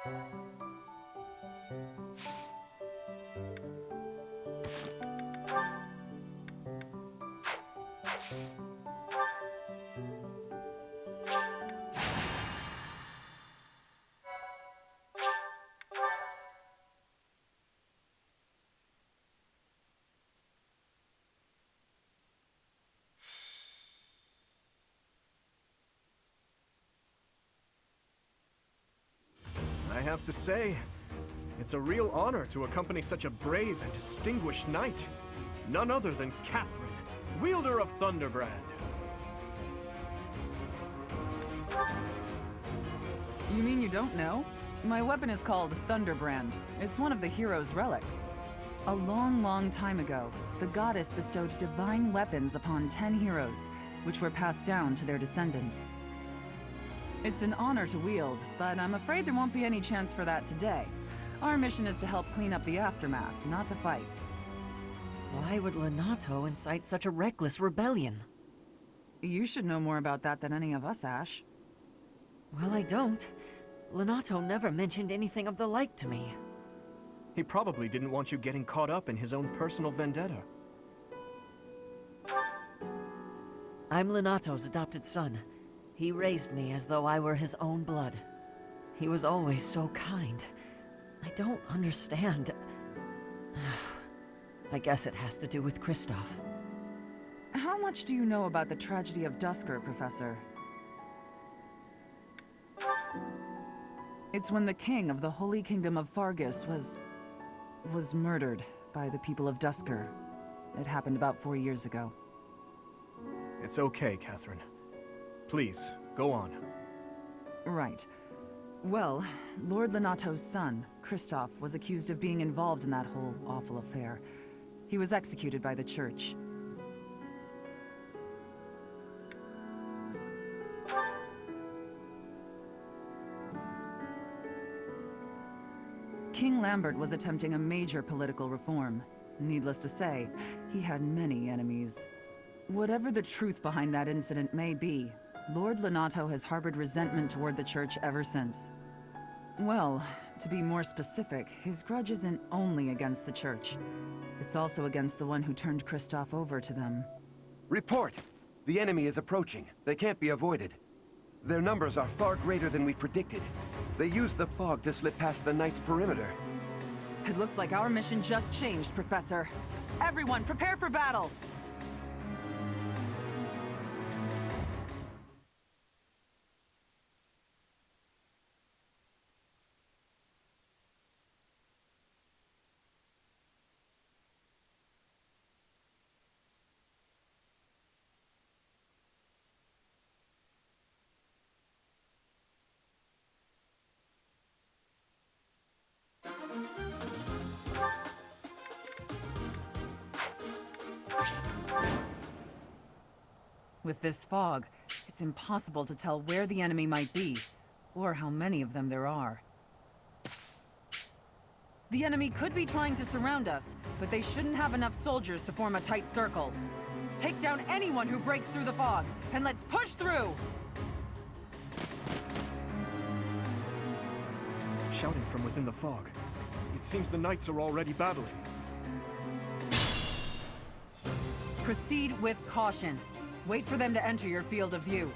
I have to say, it's a real honor to accompany such a brave and distinguished knight. None other than Catherine, wielder of Thunderbrand. You mean you don't know? My weapon is called Thunderbrand. It's one of the hero's relics. A long, long time ago, the goddess bestowed divine weapons upon 10 heroes, which were passed down to their descendants. It's an honor to wield, but I'm afraid there won't be any chance for that today. Our mission is to help clean up the aftermath, not to fight. Why would Lenato incite such a reckless rebellion? You should know more about that than any of us, Ash. Well, I don't. Lenato never mentioned anything of the like to me. He probably didn't want you getting caught up in his own personal vendetta. I'm Lenato's adopted son. He raised me as though I were his own blood. He was always so kind. I don't understand. I guess it has to do with Kristoff. How much do you know about the tragedy of Dusker, Professor? It's when the king of the Holy Kingdom of Fargus was murdered by the people of Dusker. It happened about 4 years ago. It's okay, Catherine. Please, go on. Right. Well, Lord Lenato's son, Kristoff, was accused of being involved in that whole awful affair. He was executed by the church. King Lambert was attempting a major political reform. Needless to say, he had many enemies. Whatever the truth behind that incident may be, Lord Lenato has harbored resentment toward the church ever since. Well, to be more specific, his grudge isn't only against the church. It's also against the one who turned Kristoff over to them. Report! The enemy is approaching. They can't be avoided. Their numbers are far greater than we predicted. They used the fog to slip past the Knight's perimeter. It looks like our mission just changed, Professor. Everyone, prepare for battle! With this fog, it's impossible to tell where the enemy might be, or how many of them there are. The enemy could be trying to surround us, but they shouldn't have enough soldiers to form a tight circle. Take down anyone who breaks through the fog, and let's push through! Shouting from within the fog. It seems the knights are already battling. Proceed with caution. Wait for them to enter your field of view.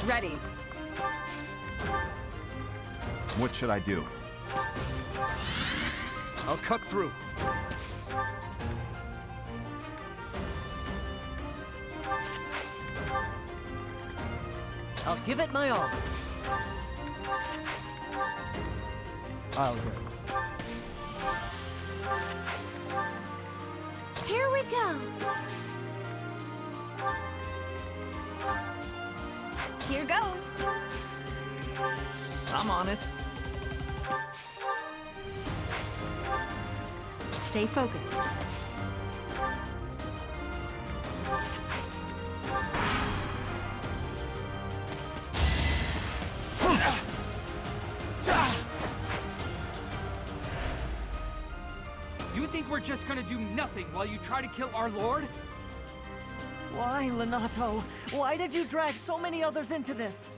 Ready. What should I do? I'll cut through. I'll give it my all. I'll go. Here we go. Here goes. I'm on it. Stay focused. You think we're just gonna do nothing while you try to kill our lord? Why, Lenato? Why did you drag so many others into this?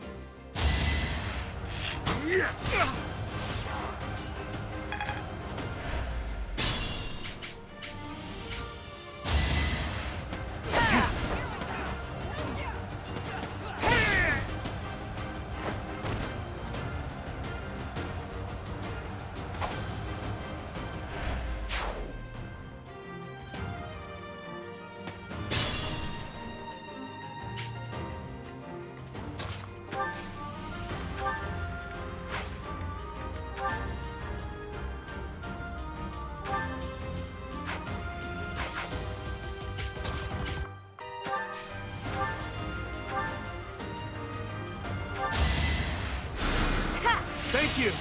Thank you!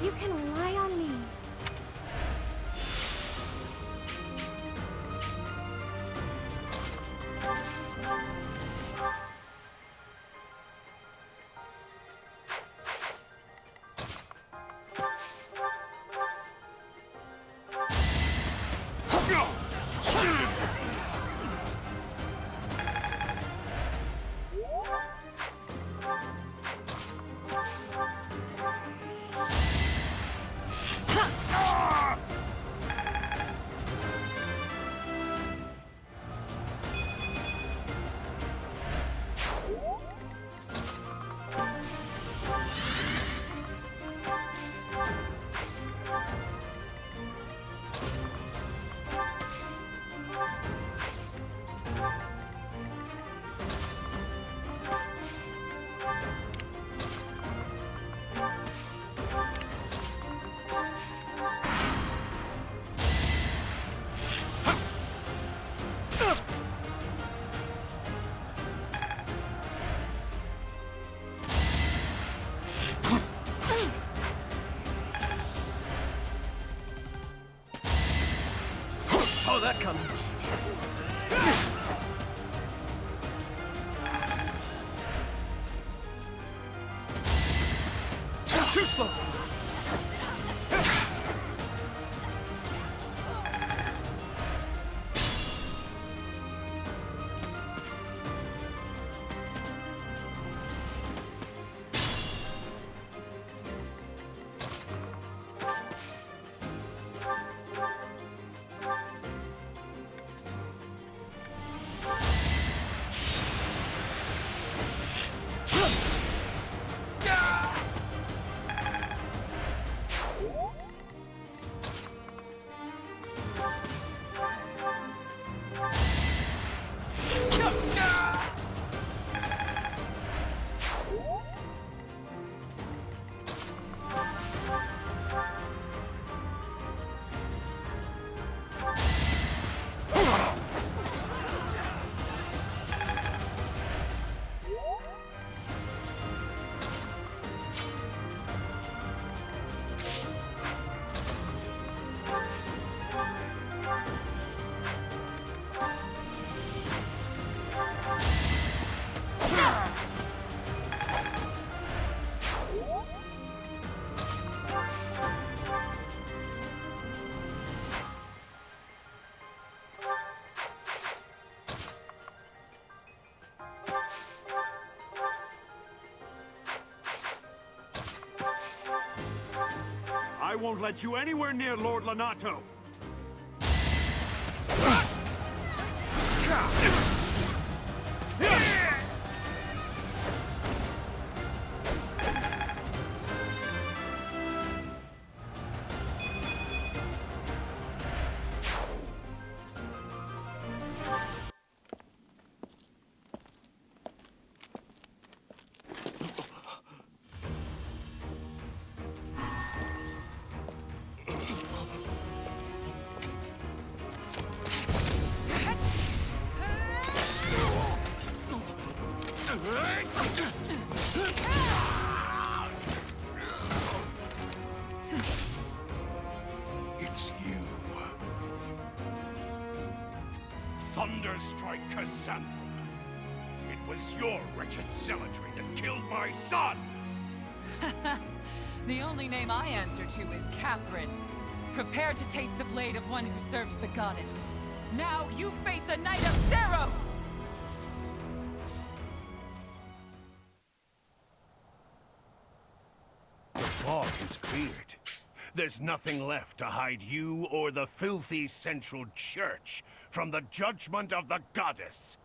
You can rely on me. Saw that coming. Too slow. I won't let you anywhere near Lord Lenato! It's you. Thunderstrike Cassandra. It was your wretched zealotry that killed my son! The only name I answer to is Catherine. Prepare to taste the blade of one who serves the goddess. Now you face a Knight of Theros! The fog is cleared. There's nothing left to hide you or the filthy Central Church from the judgment of the goddess.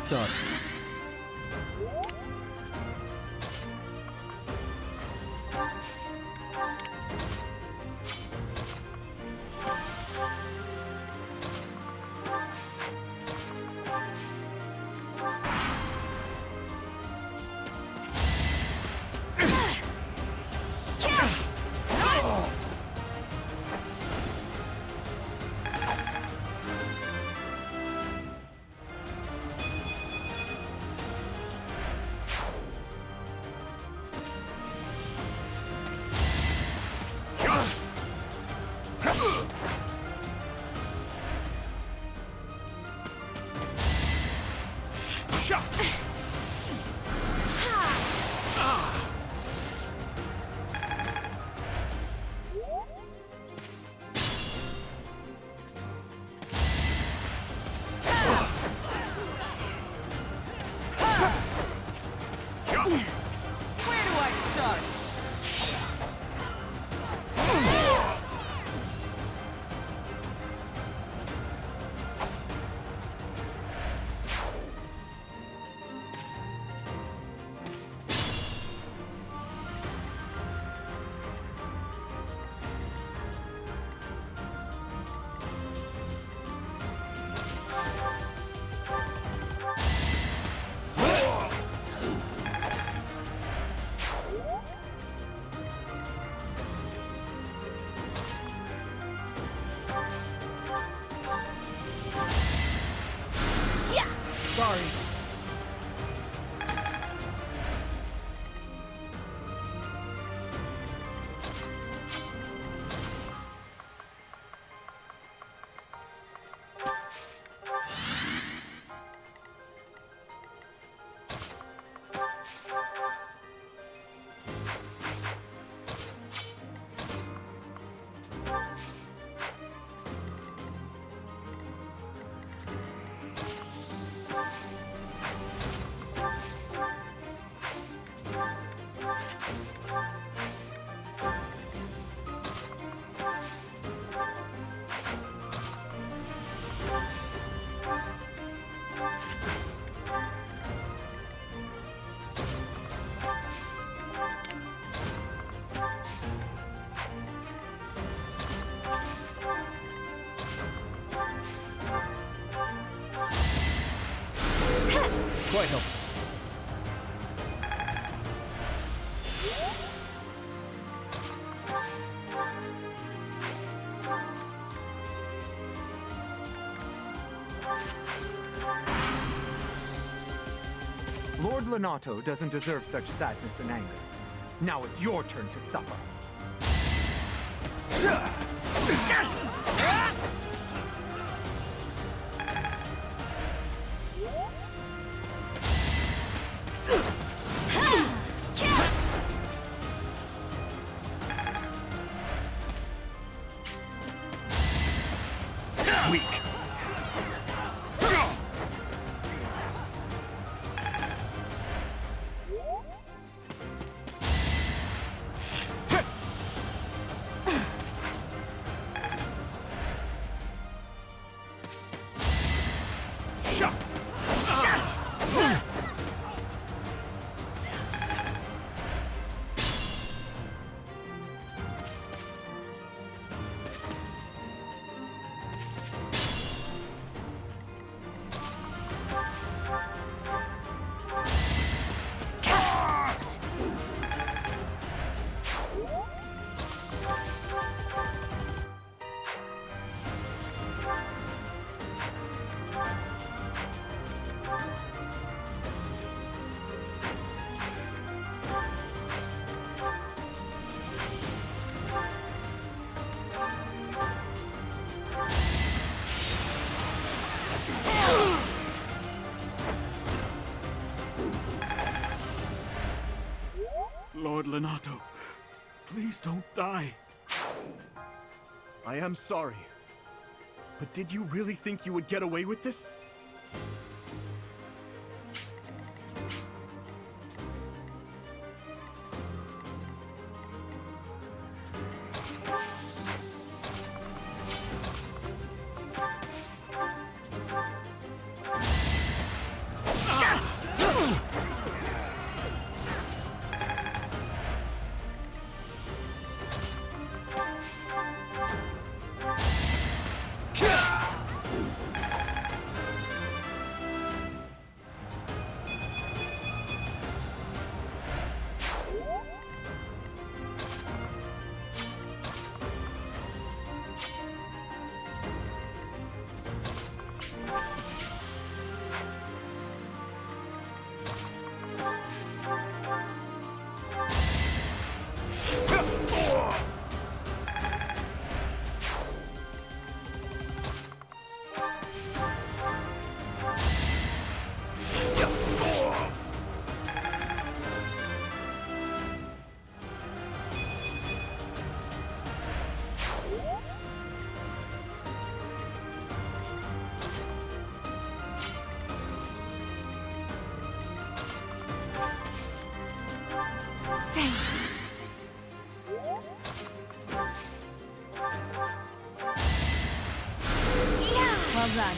Sorry. Where do I start? Sorry. Quite helpful. Lord Lenato doesn't deserve such sadness and anger. Now it's your turn to suffer. Weak. Please don't die. I am sorry. But did you really think you would get away with this? Well done.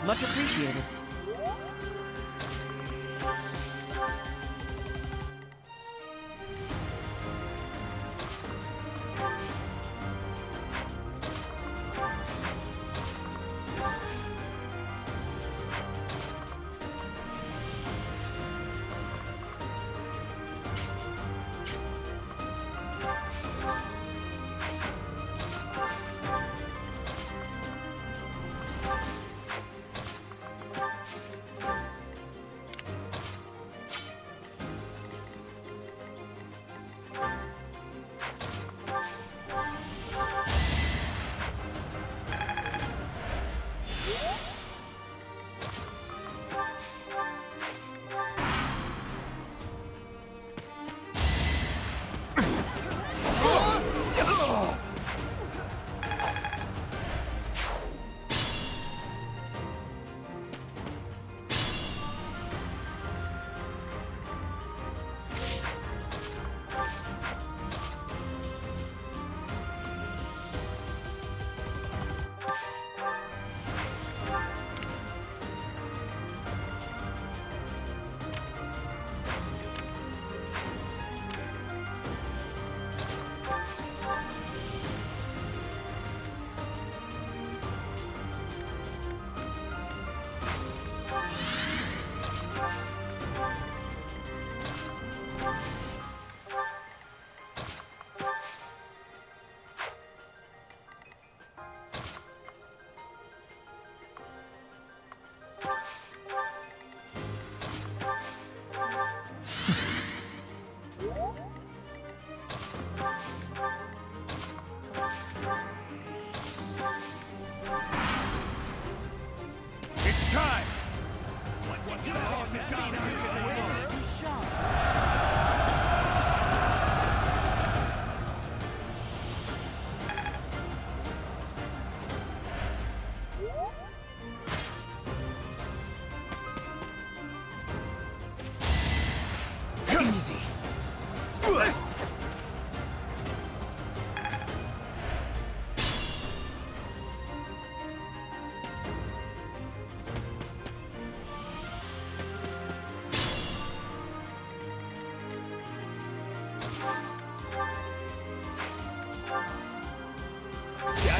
Much appreciated.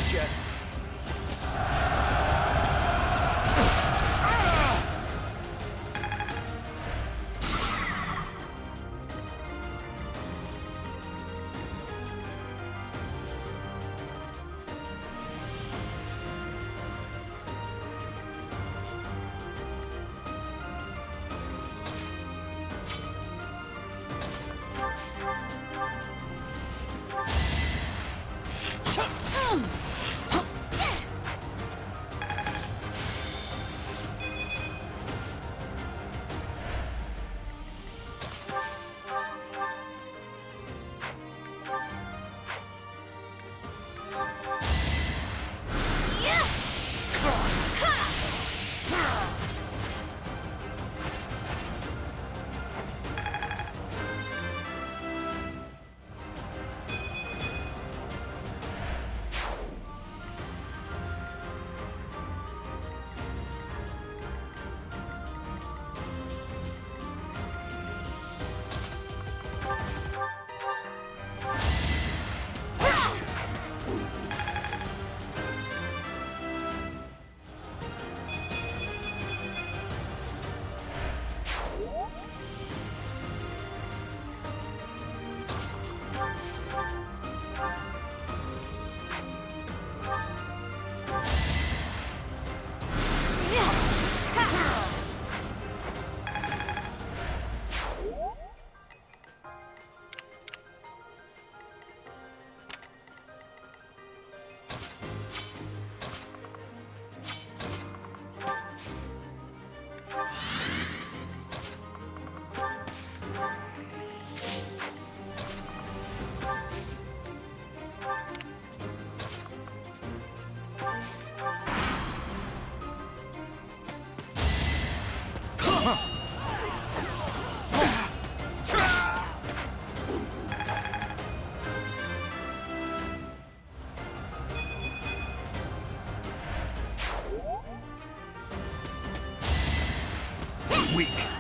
at ya! Weak.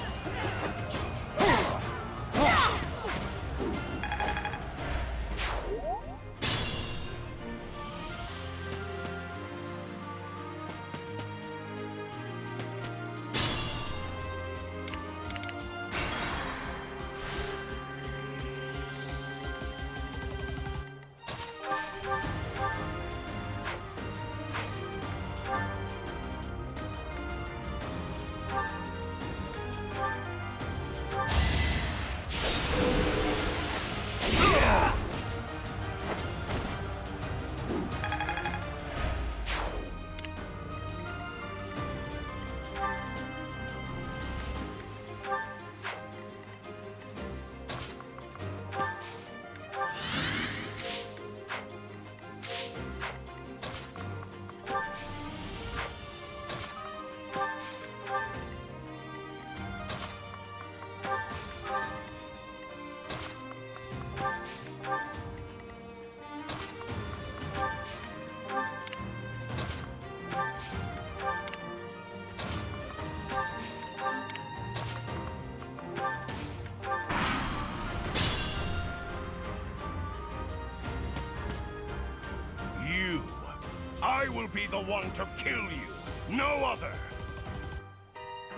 I will be the one to kill you, no other!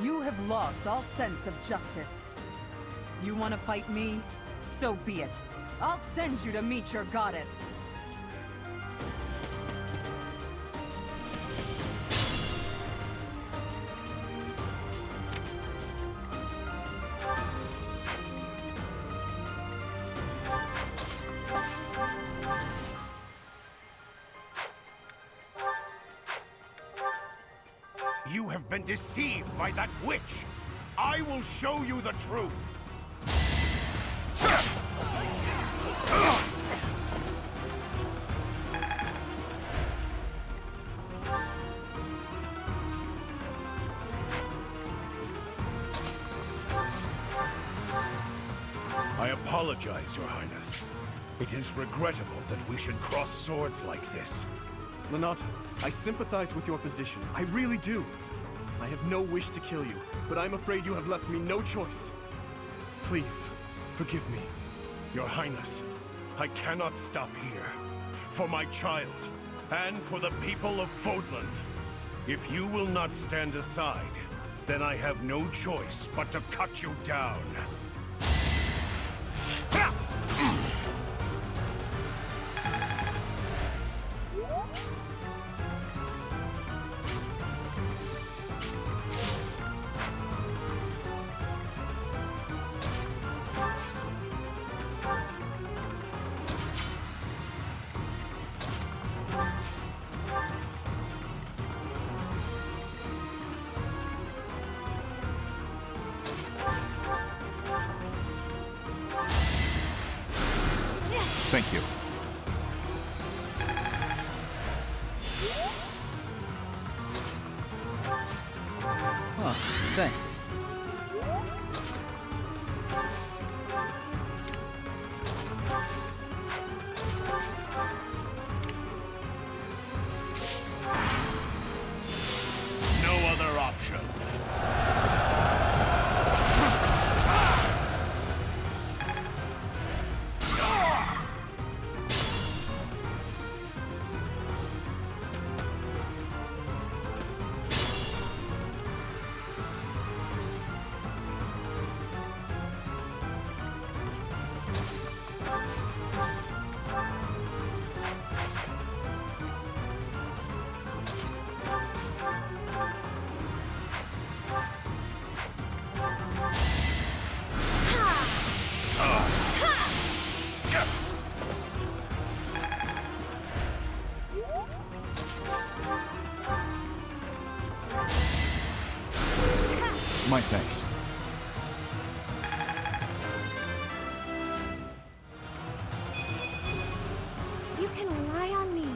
You have lost all sense of justice. You want to fight me? So be it. I'll send you to meet your goddess. You have been deceived by that witch! I will show you the truth! I apologize, Your Highness. It is regrettable that we should cross swords like this. Lonato, I sympathize with your position. I really do. I have no wish to kill you, but I'm afraid you have left me no choice. Please, forgive me. Your Highness, I cannot stop here. For my child, and for the people of Fodlan. If you will not stand aside, then I have no choice but to cut you down. Thank you. Oh, thanks. No other option. My thanks. You can rely on me.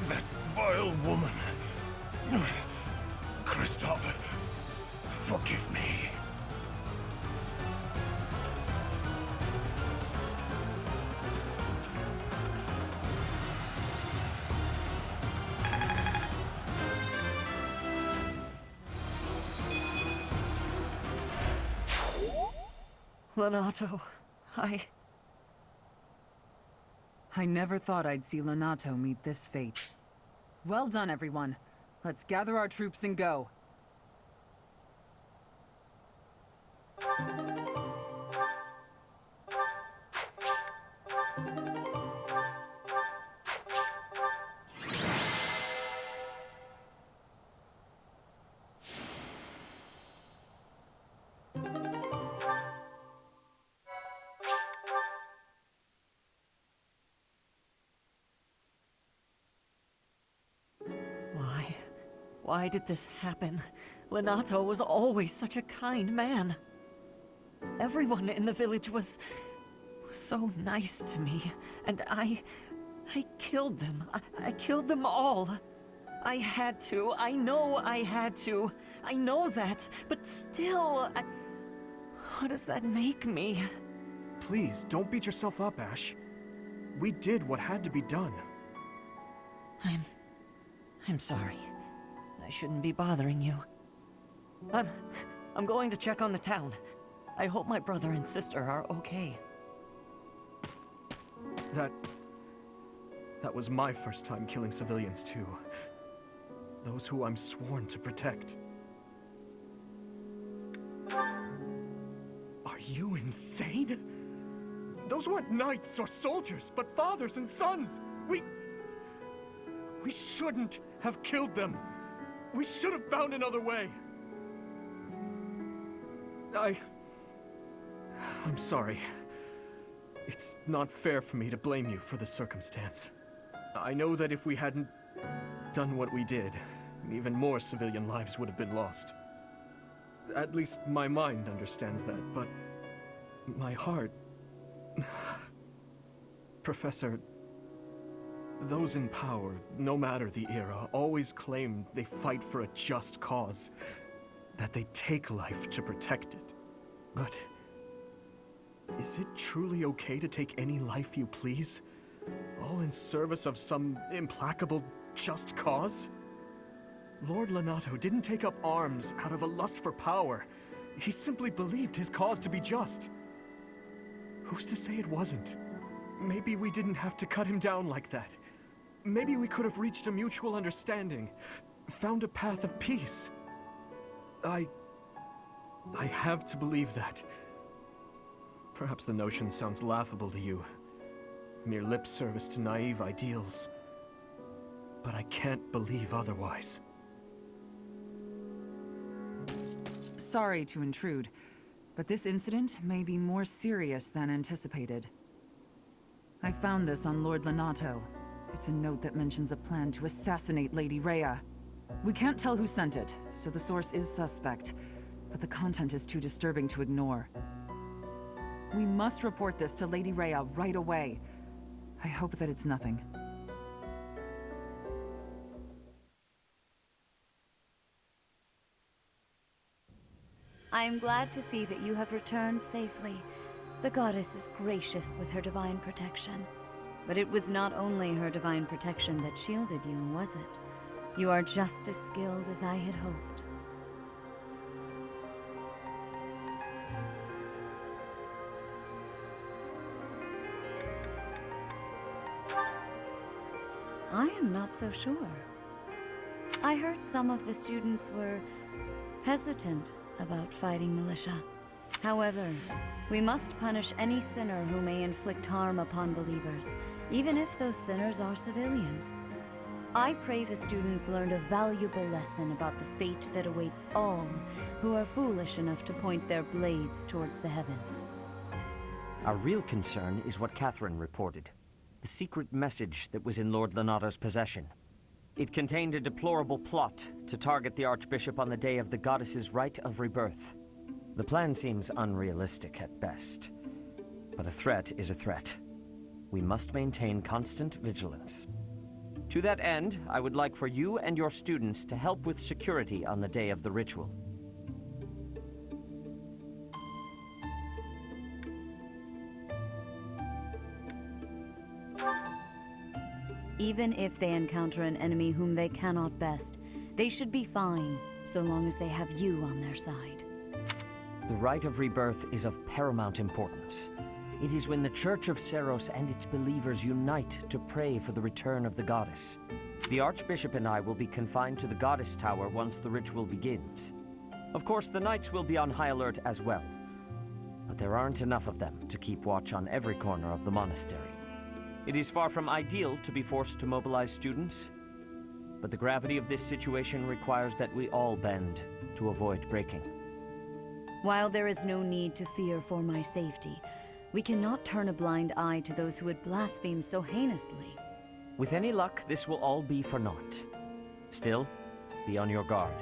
That vile woman. Kristoff, forgive me. Lenato, I never thought I'd see Lenato meet this fate. Well done, everyone. Let's gather our troops and go. Why did this happen? Lenato was always such a kind man. Everyone in the village was so nice to me, and I killed them. I killed them all. I had to. I know I had to. I know that, but still, what does that make me? Please, don't beat yourself up, Ash. We did what had to be done. I'm sorry. I shouldn't be bothering you. I'm going to check on the town. I hope my brother and sister are okay. That was my first time killing civilians, too. Those who I'm sworn to protect. Are you insane? Those weren't knights or soldiers, but fathers and sons! We shouldn't have killed them! We should have found another way! I'm sorry. It's not fair for me to blame you for the circumstance. I know that if we hadn't done what we did, even more civilian lives would have been lost. At least my mind understands that, but my heart... Professor... Those in power, no matter the era, always claim they fight for a just cause, that they take life to protect it. But is it truly okay to take any life you please? All in service of some implacable just cause? Lord Lonato didn't take up arms out of a lust for power. He simply believed his cause to be just. Who's to say it wasn't? Maybe we didn't have to cut him down like that. Maybe we could have reached a mutual understanding, found a path of peace. I have to believe that. Perhaps the notion sounds laughable to you. Mere lip service to naive ideals. But I can't believe otherwise. Sorry to intrude, but this incident may be more serious than anticipated. I found this on Lord Lonato. It's a note that mentions a plan to assassinate Lady Rhea. We can't tell who sent it, so the source is suspect, but the content is too disturbing to ignore. We must report this to Lady Rhea right away. I hope that it's nothing. I am glad to see that you have returned safely. The goddess is gracious with her divine protection. But it was not only her divine protection that shielded you, was it? You are just as skilled as I had hoped. I am not so sure. I heard some of the students were hesitant about fighting militia. However, we must punish any sinner who may inflict harm upon believers, even if those sinners are civilians. I pray the students learned a valuable lesson about the fate that awaits all who are foolish enough to point their blades towards the heavens. Our real concern is what Catherine reported. The secret message that was in Lord Lonato's possession. It contained a deplorable plot to target the Archbishop on the day of the goddess's rite of rebirth. The plan seems unrealistic at best, but a threat is a threat. We must maintain constant vigilance. To that end, I would like for you and your students to help with security on the day of the ritual. Even if they encounter an enemy whom they cannot best, they should be fine, so long as they have you on their side. The rite of rebirth is of paramount importance. It is when the Church of Seros and its believers unite to pray for the return of the goddess. The Archbishop and I will be confined to the Goddess Tower once the ritual begins. Of course, the Knights will be on high alert as well, but there aren't enough of them to keep watch on every corner of the monastery. It is far from ideal to be forced to mobilize students, but the gravity of this situation requires that we all bend to avoid breaking. While there is no need to fear for my safety, we cannot turn a blind eye to those who would blaspheme so heinously. With any luck, this will all be for naught. Still, be on your guard.